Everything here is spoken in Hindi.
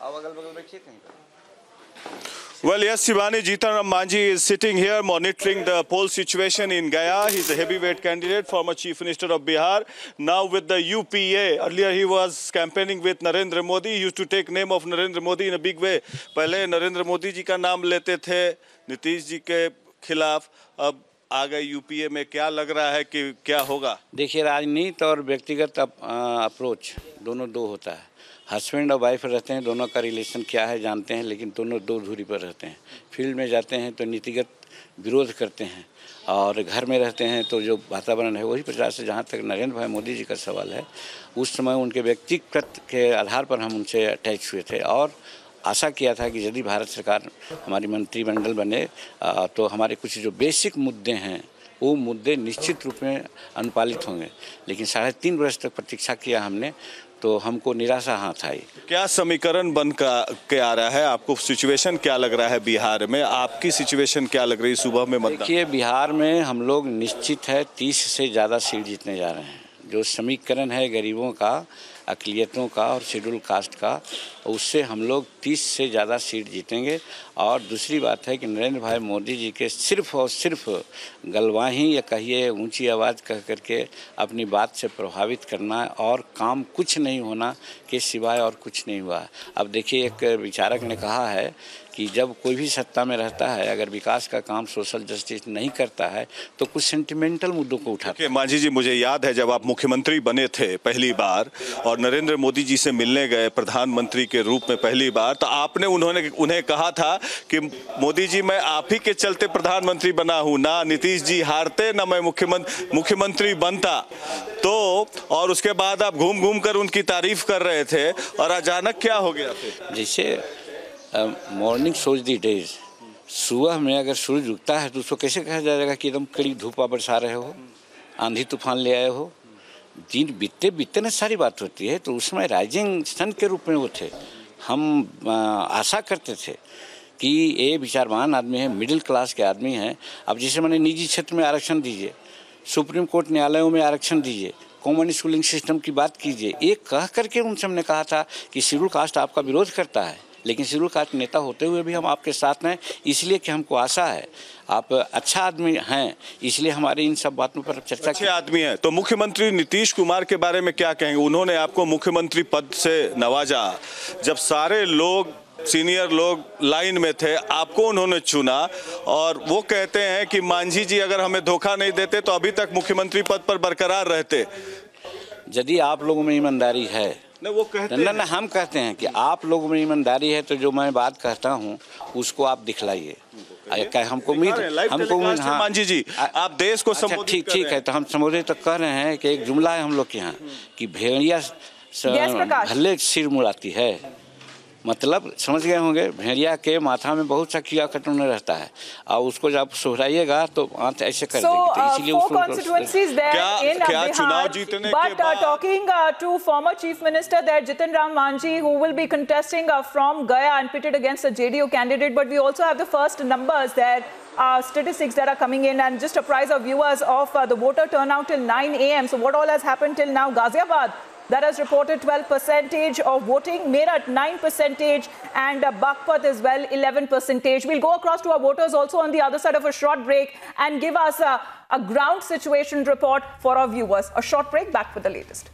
अब अगल बगल बैठिए कहीं पर। Well, yes, Shivani, Jitan Ram Manjhi is sitting here monitoring the poll situation in Gaya. He's a heavyweight candidate, former Chief Minister of Bihar, now with the UPA. Earlier he was campaigning with Narendra Modi. He used to take name of Narendra Modi in a big way. पहले नरेंद्र मोदी जी का नाम लेते थे नीतीश जी के खिलाफ, अब आ गए यूपीए में। क्या लग रहा है कि क्या होगा? देखिए, राजनीति और व्यक्तिगत अप्रोच दोनों दो होता है। हस्बैंड और वाइफ रहते हैं, दोनों का रिलेशन क्या है जानते हैं, लेकिन दोनों दो धुरी पर रहते हैं। फील्ड में जाते हैं तो नीतिगत विरोध करते हैं, और घर में रहते हैं तो जो वातावरण है वही प्रकार से। जहाँ तक नरेंद्र भाई मोदी जी का सवाल है, उस समय उनके व्यक्तिगत के आधार पर हम उनसे अटैच हुए थे और आशा किया था कि यदि भारत सरकार हमारी मंत्रिमंडल बने तो हमारे कुछ जो बेसिक मुद्दे हैं वो मुद्दे निश्चित रूप में अनुपालित होंगे। लेकिन 3.5 वर्ष तक प्रतीक्षा किया हमने, तो हमको निराशा हाथ आई। क्या समीकरण बन के आ रहा है? आपको सिचुएशन क्या लग रहा है बिहार में? आपकी सिचुएशन क्या लग रही है सुबह में मतदान? देखिए, बिहार में हम लोग निश्चित है 30 से ज़्यादा सीट जीतने जा रहे हैं। जो समीकरण है गरीबों का, अक़लियतों का और शेड्यूल कास्ट का, उससे हम लोग 30 से ज़्यादा सीट जीतेंगे। और दूसरी बात है कि नरेंद्र भाई मोदी जी के सिर्फ और सिर्फ गलवाही या कहिए ऊंची आवाज़ कह करके अपनी बात से प्रभावित करना और काम कुछ नहीं होना के सिवाय और कुछ नहीं हुआ। अब देखिए, एक विचारक ने कहा है कि जब कोई भी सत्ता में रहता है, अगर विकास का काम, सोशल जस्टिस नहीं करता है तो कुछ सेंटिमेंटल मुद्दों को उठाता है। मांझी जी, मुझे याद है जब आप मुख्यमंत्री बने थे पहली बार और नरेंद्र मोदी जी से मिलने गए प्रधानमंत्री के रूप में पहली बार, तो आपने उन्हें कहा था कि मोदी जी मैं आप ही के चलते प्रधानमंत्री बना हूं, ना नीतीश जी हारते ना मैं मुख्यमंत्री बनता। तो और उसके बाद आप घूम घूम कर उनकी तारीफ कर रहे थे और अचानक क्या हो गया फिर? जैसे मॉर्निंग सोज दी डेज, सुबह में अगर सूरज उगता है तो उसको कैसे कहा जाएगा कि एकदम कड़ी धूपा बरसा रहे हो, आंधी तूफान ले आए हो? दिन बीतते बीतते ना सारी बात होती है। तो उसमें राइजिंग सन के रूप में वो थे। हम आशा करते थे कि ये विचारवान आदमी है, मिडिल क्लास के आदमी हैं। अब जैसे मैंने निजी क्षेत्र में आरक्षण दीजिए, सुप्रीम कोर्ट न्यायालयों में आरक्षण दीजिए, कॉमन स्कूलिंग सिस्टम की बात कीजिए, एक कह करके उनसे हमने कहा था कि शेड्यूल कास्ट आपका विरोध करता है, लेकिन शेड्यूल कास्ट नेता होते हुए भी हम आपके साथ हैं, इसलिए कि हमको आशा है आप अच्छा आदमी हैं, इसलिए हमारी इन सब बातों पर चर्चा। अच्छे आदमी हैं तो मुख्यमंत्री नीतीश कुमार के बारे में क्या कहेंगे? उन्होंने आपको मुख्यमंत्री पद से नवाजा, जब सारे लोग सीनियर लोग लाइन में थे, आपको उन्होंने चुना, और वो कहते हैं कि मांझी जी अगर हमें धोखा नहीं देते तो अभी तक मुख्यमंत्री पद पर बरकरार रहते। यदि आप लोगों में ईमानदारी है, वो कहते ना हम कहते हैं कि आप लोगों में ईमानदारी है, तो जो मैं बात कहता हूँ उसको आप दिखलाइए। हमको उम्मीद, हाँ मांझी जी आप देश को संबोधित ठीक है, तो हम संबोधित तो कर रहे हैं कि एक जुमला है हम लोग के यहाँ कि भेड़िया भले सिर मुड़ाती है, मतलब समझ गए होंगे। भेड़िया के माथा में बहुत सा कीड़ा कटोना रहता है और उसको जब सोहराइएगा तो आंत ऐसे कर देगी, तो इसीलिए क्या चुनाव जीतने के बाद talking to former Chief Minister there, Jitan Ram Manjhi, who will be contesting from Gaya and pitted against a JDU candidate, but we also have the first numbers there. Statistics that are coming in, and just apprise our viewers of the voter turnout till 9 a.m. So what all has happened till now? Ghaziabad, that has reported 12% of voting, Meerut 9%, and Baghpat as well 11%. We'll go across to our voters also on the other side of a short break and give us a ground situation report for our viewers. A short break, back with the latest.